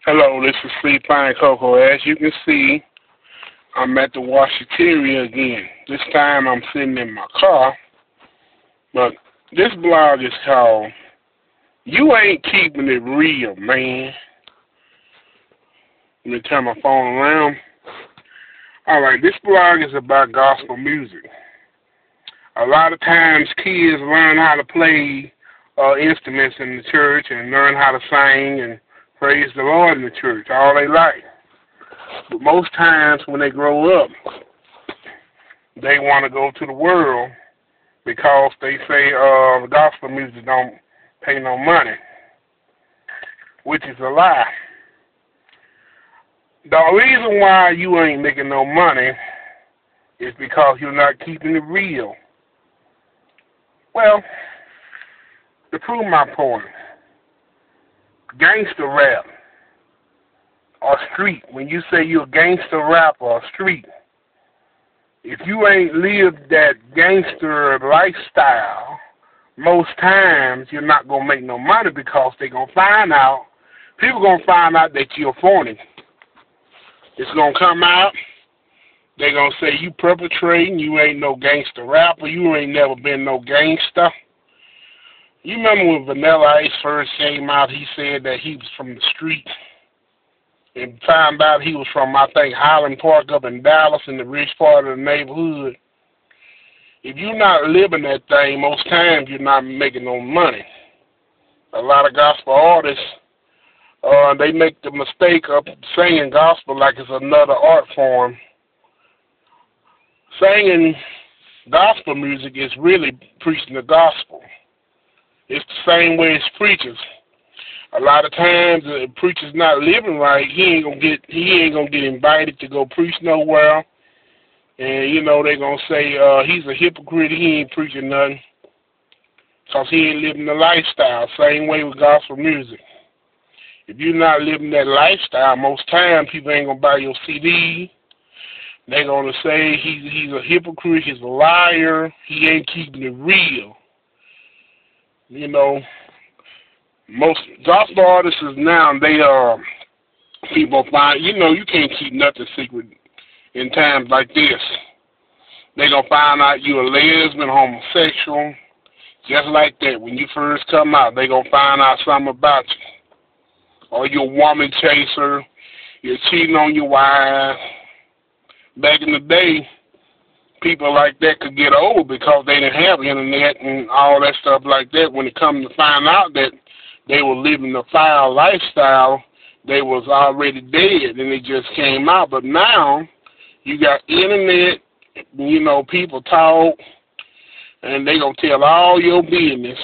Hello, this is Sleep Pine Coco. As you can see, I'm at the washateria again. This time I'm sitting in my car, but this blog is called You Ain't Keeping It Real, Man. Let me turn my phone around. Alright, this blog is about gospel music. A lot of times kids learn how to play instruments in the church and learn how to sing and praise the Lord in the church all they like. But most times when they grow up, they want to go to the world because they say the gospel music don't pay no money, which is a lie. The reason why you ain't making no money is because you're not keeping it real. Well, to prove my point, gangster rap or street, when you say you're a gangster rapper or street, if you ain't lived that gangster lifestyle, most times you're not going to make no money because they're going to find out, people going to find out that you're phony. It's going to come out, they're going to say you perpetrating, you ain't no gangster rapper, you ain't never been no gangster. You remember when Vanilla Ice first came out, he said that he was from the street. And found out he was from, I think, Highland Park up in Dallas in the rich part of the neighborhood. If you're not living that thing, most times you're not making no money. A lot of gospel artists, they make the mistake of singing gospel like it's another art form. Singing gospel music is really preaching the gospel. It's the same way as preachers. A lot of times, the preacher's not living right. He ain't gonna get invited to go preach nowhere. And you know they're gonna say he's a hypocrite. He ain't preaching nothing, cause he ain't living the lifestyle. Same way with gospel music. If you're not living that lifestyle, most times people ain't gonna buy your CD. They're gonna say he's a hypocrite. He's a liar. He ain't keeping it real. You know. Most gospel artists now, people find, you can't keep nothing secret in times like this. They're going to find out you're a lesbian, homosexual, just like that. When you first come out, they're going to find out something about you. Or you're a woman chaser, you're cheating on your wife. Back in the day, people like that could get over because they didn't have internet and all that stuff like that. When it comes to find out that they were living a foul lifestyle, they was already dead, and it just came out. But now, you got internet, people talk, and they going to tell all your business,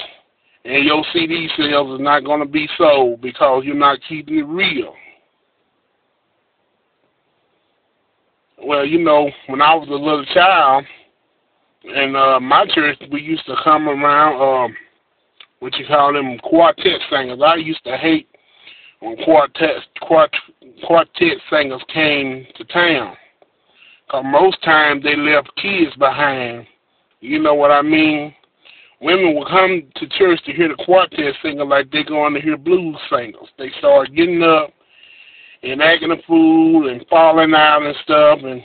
and your CD sales is not going to be sold because you're not keeping it real. Well, when I was a little child, in my church, we used to come around, what you call them, quartet singers. I used to hate when quartet singers came to town, because most times they left kids behind. You know what I mean? Women would come to church to hear the quartet singer like they going to hear blues singers. They started getting up and acting a fool and falling out and stuff, and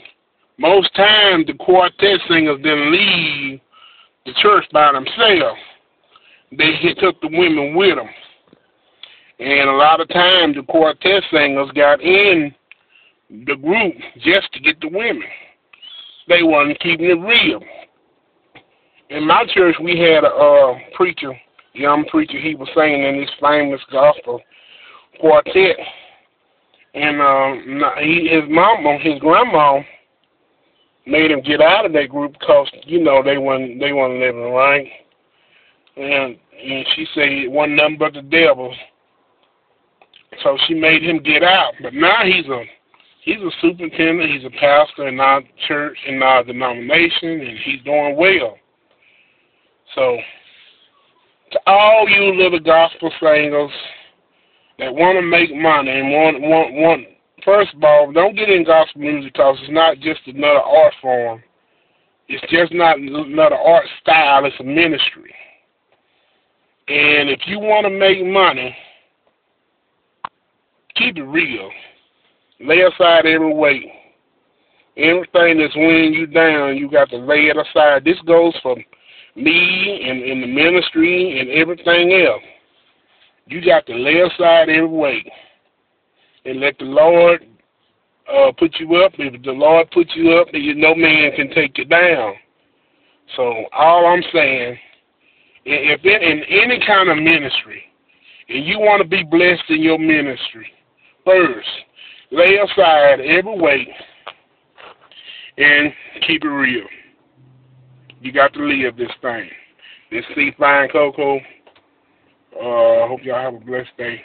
most times the quartet singers didn't leave the church by themselves. They took the women with them. And a lot of times the quartet singers got in the group just to get the women. They wasn't keeping it real. In my church, we had a preacher, young preacher. He was singing in this famous gospel quartet. And his grandma made him get out of that group because, they wasn't living right. And she said it wasn't nothing but the devil. So she made him get out. But now he's a superintendent, he's a pastor in our church, in our denomination, and he's doing well. So to all you little gospel singers that want to make money and want first of all, don't get in gospel music because it's not just another art form. It's just not another art style, it's a ministry. And if you want to make money, keep keep it real. Lay aside every weight. Everything that's weighing you down, you got to lay it aside. This goes for me and in the ministry and everything else. You got to lay aside every weight and let the Lord put you up. If the Lord puts you up, then no man can take you down. So all I'm saying, if in any kind of ministry, and you want to be blessed in your ministry, first, lay aside every weight and keep it real. You got to live this thing. This C Fine Coco. I hope y'all have a blessed day.